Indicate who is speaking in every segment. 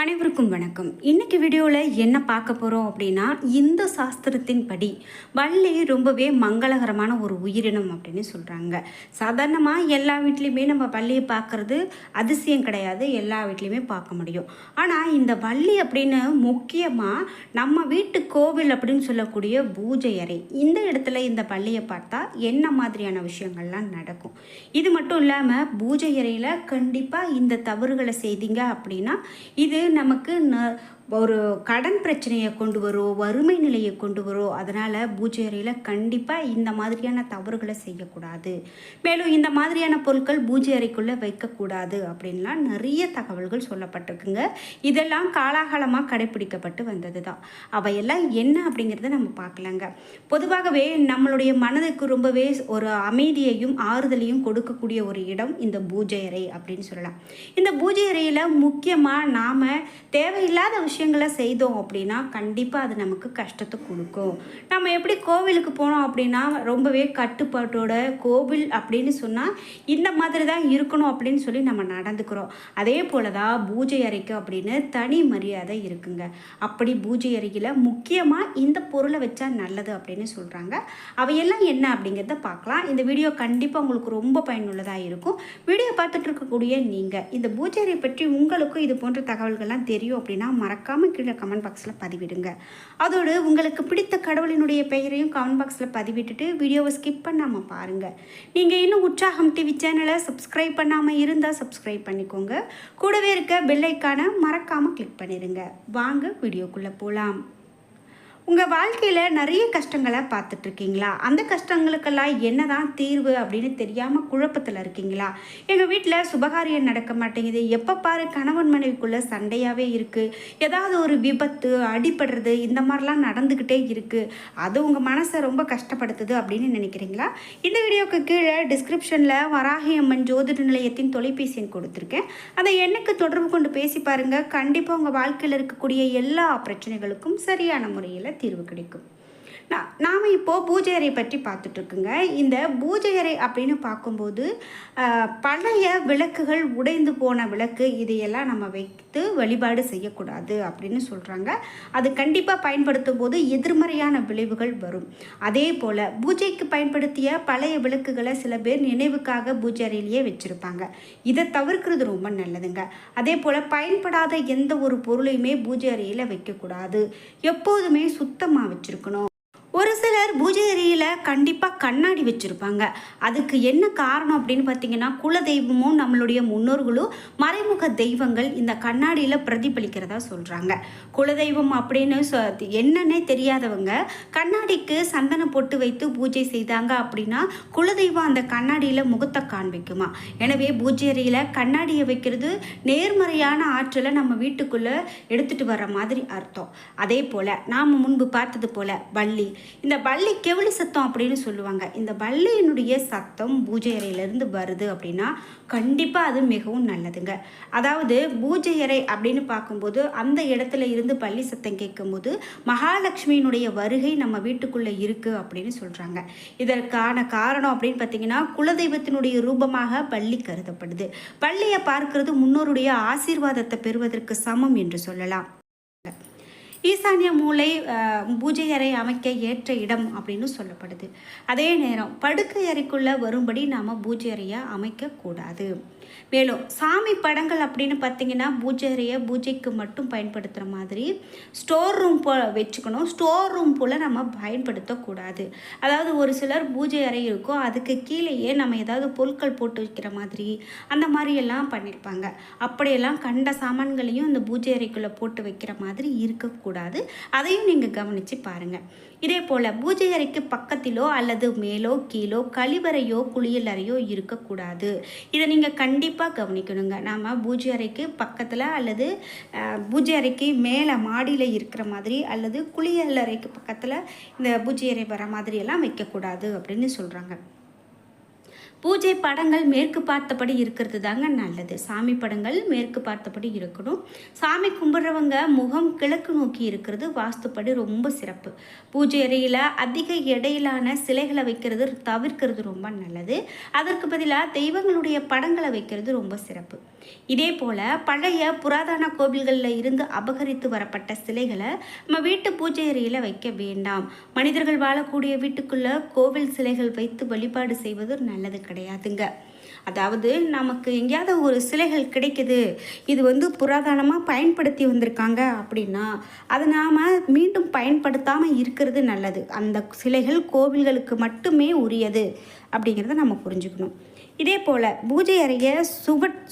Speaker 1: அனைவருக்கும் வணக்கம். இன்னைக்கு வீடியோவில் என்ன பார்க்க போகிறோம் அப்படின்னா, இந்த சாஸ்திரத்தின் படி வள்ளி ரொம்பவே மங்களகரமான ஒரு உயிரினம் அப்படின்னு சொல்கிறாங்க. சாதாரணமாக எல்லா வீட்லேயுமே நம்ம வள்ளியை பார்க்குறது அதிசயம் கிடையாது, எல்லா வீட்லேயுமே பார்க்க முடியும். ஆனால் இந்த வள்ளி அப்படின்னு முக்கியமாக நம்ம வீட்டு கோவில் அப்படின்னு சொல்லக்கூடிய பூஜை அறை, இந்த இடத்துல இந்த வள்ளியை பார்த்தா என்ன மாதிரியான விஷயங்கள்லாம் நடக்கும். இது மட்டும் இல்லாமல் பூஜை அறையில் கண்டிப்பாக இந்த தவறுகளை செய்தீங்க அப்படின்னா இது நமக்கு ஒரு கடன் பிரச்சனையை கொண்டு வரும், வறுமை நிலையை கொண்டு வரும். அதனால் பூஜை அறையில் கண்டிப்பாக இந்த மாதிரியான தவறுகளை செய்யக்கூடாது. மேலும் இந்த மாதிரியான பொருட்கள் பூஜை அறைக்குள்ளே வைக்கக்கூடாது அப்படின்லாம் நிறைய தகவல்கள் சொல்லப்பட்டிருக்குங்க. இதெல்லாம் காலாகாலமாக கடைப்பிடிக்கப்பட்டு வந்தது தான். அவையெல்லாம் என்ன அப்படிங்கிறத நம்ம பார்க்கலாங்க. பொதுவாகவே நம்மளுடைய மனதுக்கு ரொம்பவே ஒரு அமைதியையும் ஆறுதலையும் கொடுக்கக்கூடிய ஒரு இடம் இந்த பூஜை அறை அப்படின்னு சொல்லலாம். இந்த பூஜை அறையில் முக்கியமாக நாம் தேவையில்லாத விஷயங்களை செய்தோம் அப்படின்னா கண்டிப்பாக அது நமக்கு கஷ்டத்தை கொடுக்கும். நம்ம எப்படி கோவிலுக்கு போனோம் அப்படின்னா ரொம்பவே கட்டுப்பாட்டோட கோவில் அப்படின்னு சொன்னால் இந்த மாதிரி தான் இருக்கணும் அப்படின்னு சொல்லி நம்ம நடந்துக்கிறோம். அதே போல தான் பூஜை அறைக்கு அப்படின்னு தனி மரியாதை இருக்குங்க. அப்படி பூஜை அறையில் முக்கியமாக இந்த பொருளை வச்சா நல்லது அப்படின்னு சொல்கிறாங்க. அவையெல்லாம் என்ன அப்படிங்கிறத பார்க்கலாம். இந்த வீடியோ கண்டிப்பாக உங்களுக்கு ரொம்ப பயனுள்ளதாக இருக்கும். வீடியோ பார்த்துட்டு இருக்கக்கூடிய நீங்கள் இந்த பூஜை அறை பற்றி உங்களுக்கும் இது போன்ற தகவல்கள்லாம் தெரியும் அப்படின்னா மறக்காமல் கீழே கமெண்ட் பாக்ஸில் பதிவிடுங்க. அதோடு உங்களுக்கு பிடித்த கடவுளினுடைய பெயரையும் கமெண்ட் பாக்ஸில் பதிவிட்டுட்டு வீடியோவை ஸ்கிப் பண்ணாமல் பாருங்கள். நீங்கள் இன்னும் உற்சாகம் டிவி சேனலை சப்ஸ்கிரைப் பண்ணாமல் இருந்தால் சப்ஸ்கிரைப் பண்ணிக்கோங்க. கூடவே இருக்க பெல் ஐக்கானை மறக்காமல் கிளிக் பண்ணிடுங்க. வாங்க வீடியோக்குள்ளே போகலாம். உங்கள் வாழ்க்கையில் நிறைய கஷ்டங்களை பார்த்துட்ருக்கீங்களா? அந்த கஷ்டங்களுக்கெல்லாம் என்ன தான் தீர்வு அப்படின்னு தெரியாமல் குழப்பத்தில் இருக்கீங்களா? எங்கள் வீட்டில் சுபகாரியம் நடக்க மாட்டேங்குது, எப்போ பாரு கணவன் மனைவிக்குள்ளே சண்டையாகவே இருக்குது, ஏதாவது ஒரு விபத்து அடிபடுறது இந்த மாதிரிலாம் நடந்துக்கிட்டே இருக்குது, அது உங்கள் மனசை ரொம்ப கஷ்டப்படுத்துது அப்படின்னு நினைக்கிறீங்களா? இந்த வீடியோவுக்கு கீழே டிஸ்கிரிப்ஷனில் வராகி அம்மன் ஜோதிட நிலையத்தின் தொலைபேசி எண் கொடுத்துருக்கேன். அதை எண்ணுக்கு தொடர்பு கொண்டு பேசி பாருங்கள். கண்டிப்பாக உங்கள் வாழ்க்கையில் இருக்கக்கூடிய எல்லா பிரச்சனைகளுக்கும் சரியான முறையில் தீர்வு கிடைக்கும். நாம் இப்போது பூஜை அறை பற்றி பார்த்துட்ருக்குங்க. இந்த பூஜை அறை அப்படின்னு பார்க்கும்போது பழைய விளக்குகள், உடைந்து போன விளக்கு, இதையெல்லாம் நம்ம வைத்து வழிபாடு செய்யக்கூடாது அப்படின்னு சொல்கிறாங்க. அது கண்டிப்பாக பயன்படுத்தும் போது எதிர்மறையான விளைவுகள் வரும். அதே போல் பூஜைக்கு பயன்படுத்திய பழைய விளக்குகளை சில பேர் நினைவுக்காக பூஜை அறையிலேயே வச்சுருப்பாங்க. இதை தவிர்க்கிறது ரொம்ப நல்லதுங்க. அதே போல் பயன்படாத எந்த ஒரு பொருளையுமே பூஜை அறையில் வைக்கக்கூடாது. எப்போதுமே சுத்தமாக வச்சுருக்கணும். ஒரு சிலர் பூஜை அறையில் கண்டிப்பாக கண்ணாடி வச்சுருப்பாங்க. அதுக்கு என்ன காரணம் அப்படின்னு பார்த்தீங்கன்னா, குலதெய்வமும் நம்மளுடைய முன்னோர்களும் மறைமுக தெய்வங்கள் இந்த கண்ணாடியில் பிரதிபலிக்கிறதா சொல்கிறாங்க. குலதெய்வம் அப்படின்னு என்னன்னே தெரியாதவங்க கண்ணாடிக்கு சந்தனம் போட்டு வைத்து பூஜை செய்தாங்க அப்படின்னா குலதெய்வம் அந்த கண்ணாடியில் முகத்தை காண்பிக்குமா. எனவே பூஜை அறையில் கண்ணாடியை வைக்கிறது நேர்மறையான ஆற்றலை நம்ம வீட்டுக்குள்ளே எடுத்துகிட்டு வர்ற மாதிரி அர்த்தம். அதே போல் நாம் முன்பு பார்த்தது போல் வள்ளி, இந்த வள்ளி கெவிலி சத்தம் அப்படின்னு சொல்லுவாங்க. இந்த வள்ளியினுடைய சத்தம் பூஜை அறையிலேருந்து வருது அப்படின்னா கண்டிப்பாக அது மிகவும் நல்லதுங்க. அதாவது பூஜை அறை அப்படின்னு பார்க்கும்போது அந்த இடத்துல இருந்து வள்ளி சத்தம் கேட்கும்போது மகாலட்சுமியினுடைய வருகை நம்ம வீட்டுக்குள்ளே இருக்குது அப்படின்னு சொல்கிறாங்க. இதற்கான காரணம் அப்படின்னு பார்த்தீங்கன்னா, குலதெய்வத்தினுடைய ரூபமாக வள்ளி கருதப்படுது. வள்ளியை பார்க்கிறது முன்னோருடைய ஆசீர்வாதத்தை பெறுவதற்கு சமம் என்று சொல்லலாம். ஈசானிய மூலை பூஜை அறை அமைக்க ஏற்ற இடம் அப்படின்னு சொல்லப்படுது. அதே நேரம் படுக்கை அறைக்குள்ளே வரும்படி நாம் பூஜை அறையை அமைக்கக்கூடாது. மேலும் சாமி படங்கள் அப்படின்னு பார்த்தீங்கன்னா பூஜை அறையை பூஜைக்கு மட்டும் பயன்படுத்துகிற மாதிரி ஸ்டோர் ரூம் வச்சுக்கணும். ஸ்டோர் ரூம் போல் நம்ம பயன்படுத்தக்கூடாது. அதாவது ஒரு சிலர் பூஜை அறை இருக்கும், அதுக்கு கீழேயே நம்ம ஏதாவது பொருட்கள் போட்டு வைக்கிற மாதிரி அந்த மாதிரியெல்லாம் பண்ணியிருப்பாங்க. அப்படியெல்லாம் கண்ட சாமான்களையும் இந்த பூஜை அறைக்குள்ளே போட்டு வைக்கிற மாதிரி இருக்கக்கூடாது. அதையும் நீங்கள் கவனித்து பாருங்கள். இதே போல் பூஜை அறைக்கு பக்கத்திலோ அல்லது மேலோ கீழோ கழிவறையோ குளியல் அறையோ இருக்கக்கூடாது. இதை நீங்கள் கண்டிப்பாக கவனிக்கணுங்க. நாம் பூஜை அறைக்கு பக்கத்தில் அல்லது பூஜை அறைக்கு மேலே மாடியில் இருக்கிற மாதிரி அல்லது குளியல் அறைக்கு பக்கத்தில் இந்த பூஜை அறை வர மாதிரியெல்லாம் வைக்கக்கூடாது அப்படின்னு சொல்கிறாங்க. பூஜை படங்கள் மேற்கு பார்த்தபடி இருக்கிறது தாங்க நல்லது. சாமி படங்கள் மேற்கு பார்த்தபடி இருக்கணும். சாமி கும்பிட்றவங்க முகம் கிழக்கு நோக்கி இருக்கிறது வாஸ்துப்படி ரொம்ப சிறப்பு. பூஜை அறையில் அதிக எடையிலான சிலைகளை வைக்கிறது தவிர்க்கிறது ரொம்ப நல்லது. அதற்கு பதிலாக தெய்வங்களுடைய படங்களை வைக்கிறது ரொம்ப சிறப்பு. இதே போல் பழைய புராதன கோவில்களில் இருந்து அபகரித்து வரப்பட்ட சிலைகளை நம்ம வீட்டு பூஜை அறையில் வைக்க வேண்டாம். மனிதர்கள் வாழக்கூடிய வீட்டுக்குள்ளே கோவில் சிலைகள் வைத்து வழிபாடு செய்வது நல்லது கிடையாதுங்க. அதாவது நமக்கு எங்கேயாவது ஒரு சிலைகள் கிடைக்குது, இது புராதனமாக பயன்படுத்தி வந்திருக்காங்க அப்படின்னா அதை நாம் மீண்டும் பயன்படுத்தாமல் இருக்கிறது நல்லது. அந்த சிலைகள் கோவில்களுக்கு மட்டுமே உரியது அப்படிங்கிறத நம்ம புரிஞ்சுக்கணும். இதே போல் பூஜை அறைய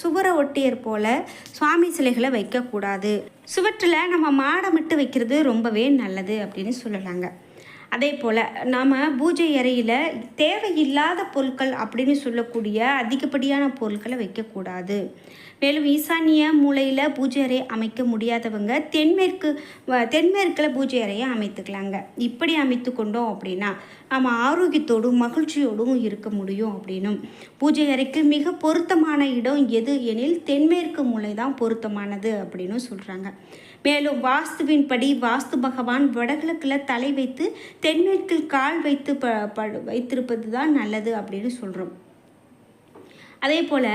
Speaker 1: சுவரை ஒட்டியர் போல் சுவாமி சிலைகளை வைக்கக்கூடாது. சுவற்றில் நம்ம மாடமிட்டு வைக்கிறது ரொம்பவே நல்லது அப்படின்னு சொல்லலாங்க. அதே போல் நாம் பூஜை அறையில் தேவையில்லாத பொருட்கள் அப்படின்னு சொல்லக்கூடிய அதிகப்படியான பொருட்களை வைக்கக்கூடாது. மேலும் ஈசானிய மூலையில் பூஜை அறை அமைக்க முடியாதவங்க தென்மேற்கில் பூஜை அறையை அமைத்துக்கலாங்க. இப்படி அமைத்து கொண்டோம் அப்படின்னா நம்ம ஆரோக்கியத்தோடும் மகிழ்ச்சியோடும் இருக்க முடியும். அப்படின்னும் பூஜை அறைக்கு மிக பொருத்தமான இடம் எது எனில் தென்மேற்கு மூலை தான் பொருத்தமானது அப்படின்னு சொல்கிறாங்க. மேலும் வாஸ்துவின் படி வாஸ்து பகவான் வடகிழக்கில் தலை வைத்து தென்மேற்கில் கால் வைத்து வைத்திருப்பது தான் நல்லது அப்படின்னு சொல்கிறோம். அதே போல்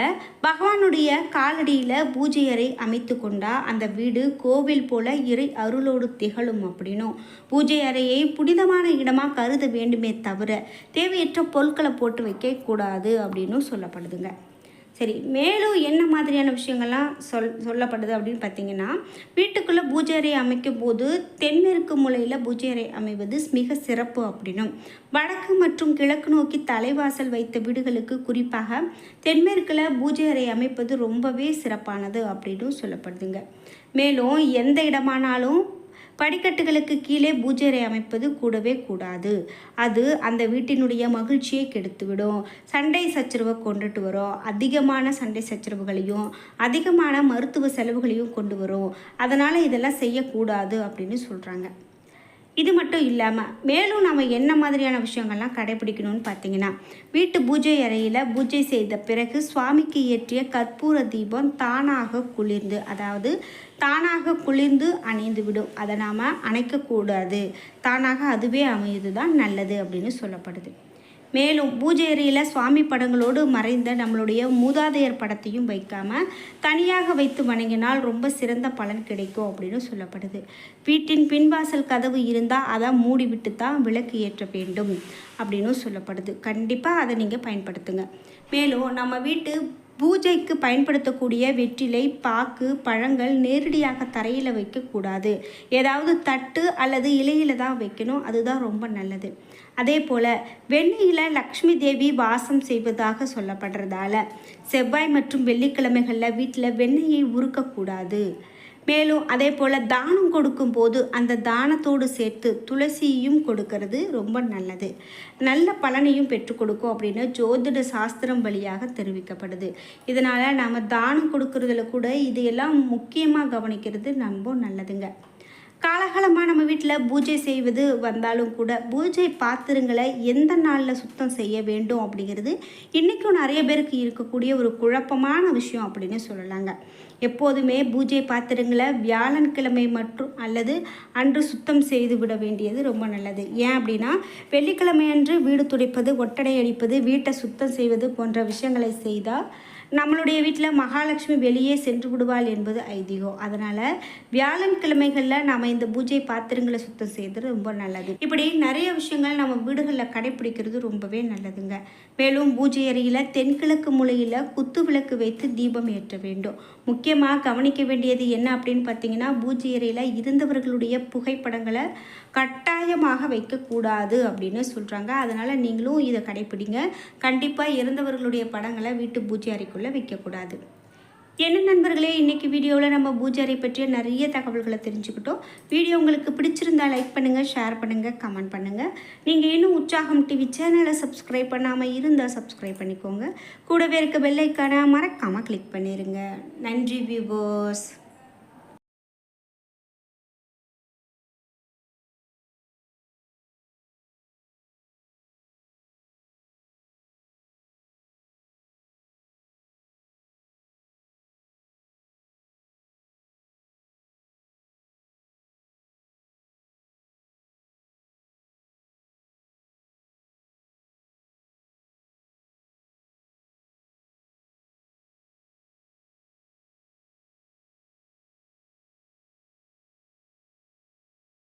Speaker 1: பகவானுடைய காலடியில் பூஜை அறை அமைத்து கொண்டால் அந்த வீடு கோவில் போல இறை அருளோடு திகழும் அப்படின்னும் பூஜை அறையை புனிதமான இடமாக கருத வேண்டுமே தவிர தேவையற்ற பொருட்களை போட்டு வைக்கக்கூடாது அப்படின்னு சொல்லப்படுதுங்க. சரி, மேலும் என்ன மாதிரியான விஷயங்கள்லாம் சொல்லப்படுது அப்படின்னு பார்த்தீங்கன்னா, வீட்டுக்குள்ளே பூஜை அறை அமைக்கும் போது தென்மேற்கு மூலையில் பூஜை அறை அமைவது மிக சிறப்பு அப்படின்னும் வடக்கு மற்றும் கிழக்கு நோக்கி தலைவாசல் வைத்த வீடுகளுக்கு குறிப்பாக தென்மேற்கில் பூஜை அறை அமைப்பது ரொம்பவே சிறப்பானது அப்படின்னு சொல்லப்படுதுங்க. மேலும் எந்த இடமானாலும் படிக்கட்டுகளுக்கு கீழே பூஜை அறை அமைப்பது கூடவே கூடாது. அது அந்த வீட்டினுடைய மகிழ்ச்சியை கெடுத்துவிடும். சண்டை சச்சரவை கொண்டுட்டு வரும். அதிகமான சண்டை சச்சரவுகளையும் அதிகமான மருத்துவ செலவுகளையும் கொண்டு வரும். அதனால் இதெல்லாம் செய்யக்கூடாது அப்படின்னு சொல்கிறாங்க. இது மட்டும் இல்லாமல் மேலும் நம்ம என்ன மாதிரியான விஷயங்கள்லாம் கடைபிடிக்கணும்னு பார்த்தீங்கன்னா, வீட்டு பூஜை அறையில் பூஜை செய்த பிறகு சுவாமிக்கு ஏற்றிய கற்பூர தீபம் தானாக குளிர்ந்து அணைந்து விடும். அதை நாம் அணைக்கக்கூடாது. தானாக அதுவே அமையுது தான் நல்லது அப்படின்னு சொல்லப்படுது. மேலும் பூஜை அறையில் சுவாமி படங்களோடு மறைந்த நம்மளுடைய மூதாதையர் படத்தையும் வைக்காமல் தனியாக வைத்து வணங்கினால் ரொம்ப சிறந்த பலன் கிடைக்கும் அப்படின்னு சொல்லப்படுது. வீட்டின் பின்வாசல் கதவு இருந்தால் அதை மூடிவிட்டு தான் விளக்கு ஏற்ற வேண்டும் அப்படின்னு சொல்லப்படுது. கண்டிப்பாக அதை நீங்கள் பயன்படுத்துங்க. மேலும் நம்ம வீட்டு பூஜைக்கு பயன்படுத்தக்கூடிய வெற்றிலை, பாக்கு, பழங்கள் நேரடியாக தரையில் வைக்கக்கூடாது. ஏதாவது தட்டு அல்லது இலையில் தான் வைக்கணும். அதுதான் ரொம்ப நல்லது. அதே போல் வெண்ணெயில் லக்ஷ்மி தேவி வாசம் செய்வதாக சொல்லப்படுறதால செவ்வாய் மற்றும் வெள்ளிக்கிழமைகளில் வீட்டில் வெண்ணெயை உருக்கக்கூடாது. மேலும் அதே போல் தானம் கொடுக்கும்போது அந்த தானத்தோடு சேர்த்து துளசியும் கொடுக்கறது ரொம்ப நல்லது. நல்ல பலனையும் பெற்றுக் கொடுக்கும் அப்படின்னு ஜோதிட சாஸ்திரம் வழியாக தெரிவிக்கப்படுது. இதனால் நாம் தானம் கொடுக்கறதுல கூட இதையெல்லாம் முக்கியமாக கவனிக்கிறது ரொம்ப நல்லதுங்க. காலகாலமாக நம்ம வீட்டில் பூஜை செய்வது வந்தாலும் கூட பூஜை பாத்திரங்களை எந்த நாளில் சுத்தம் செய்ய வேண்டும் அப்படிங்கிறது இன்றைக்கும் நிறைய பேருக்கு இருக்கக்கூடிய ஒரு குழப்பமான விஷயம் அப்படின்னு சொல்லலாங்க. எப்போதுமே பூஜை பாத்திரங்களை வியாழன்கிழமை மற்றும் அல்லது அன்று சுத்தம் செய்து விட வேண்டியது ரொம்ப நல்லது. ஏன் அப்படின்னா வெள்ளிக்கிழமை அன்று வீடு துடைப்பது, ஒட்டடை அடிப்பது, வீட்டை சுத்தம் செய்வது போன்ற விஷயங்களை செய்தால் நம்மளுடைய வீட்டில் மகாலட்சுமி வெளியே சென்று விடுவாள் என்பது ஐதீகம். அதனால் வியாழன்கிழமைகளில் நாம் இந்த பூஜை பாத்திரங்களை சுத்தம் செய்கிறது ரொம்ப நல்லது. இப்படி நிறைய விஷயங்கள் நம்ம வீடுகளில் கடைப்பிடிக்கிறது ரொம்பவே நல்லதுங்க. மேலும் பூஜை அறையில் தென்கிழக்கு மூலையில் குத்து விளக்கு வைத்து தீபம் ஏற்ற வேண்டும். முக்கியமாக கவனிக்க வேண்டியது என்ன அப்படின்னு பார்த்தீங்கன்னா, பூஜை அறையில் இருந்தவர்களுடைய புகைப்படங்களை கட்டாயமாக வைக்கக்கூடாது அப்படின்னு சொல்கிறாங்க. அதனால் நீங்களும் இதை கடைப்பிடிங்க. கண்டிப்பாக இருந்தவர்களுடைய படங்களை வீட்டு பூஜை அறைக்குள்ளே வைக்கக்கூடாது. என்ன நண்பர்களே, இன்றைக்கி வீடியோவில் நம்ம பூஜை அறை பற்றிய நிறைய தகவல்களை தெரிஞ்சுக்கிட்டோம். வீடியோ உங்களுக்கு பிடிச்சிருந்தால் லைக் பண்ணுங்கள், ஷேர் பண்ணுங்கள், கமெண்ட் பண்ணுங்கள். நீங்கள் இன்னும் உற்சாகம் டிவி சேனலை சப்ஸ்கிரைப் பண்ணாமல் இருந்தால் சப்ஸ்கிரைப் பண்ணிக்கோங்க. கூடவே இருக்க பெல் ஐக்கானை மறக்காமல் கிளிக் பண்ணிடுங்க. நன்றி வியூவர்ஸ்.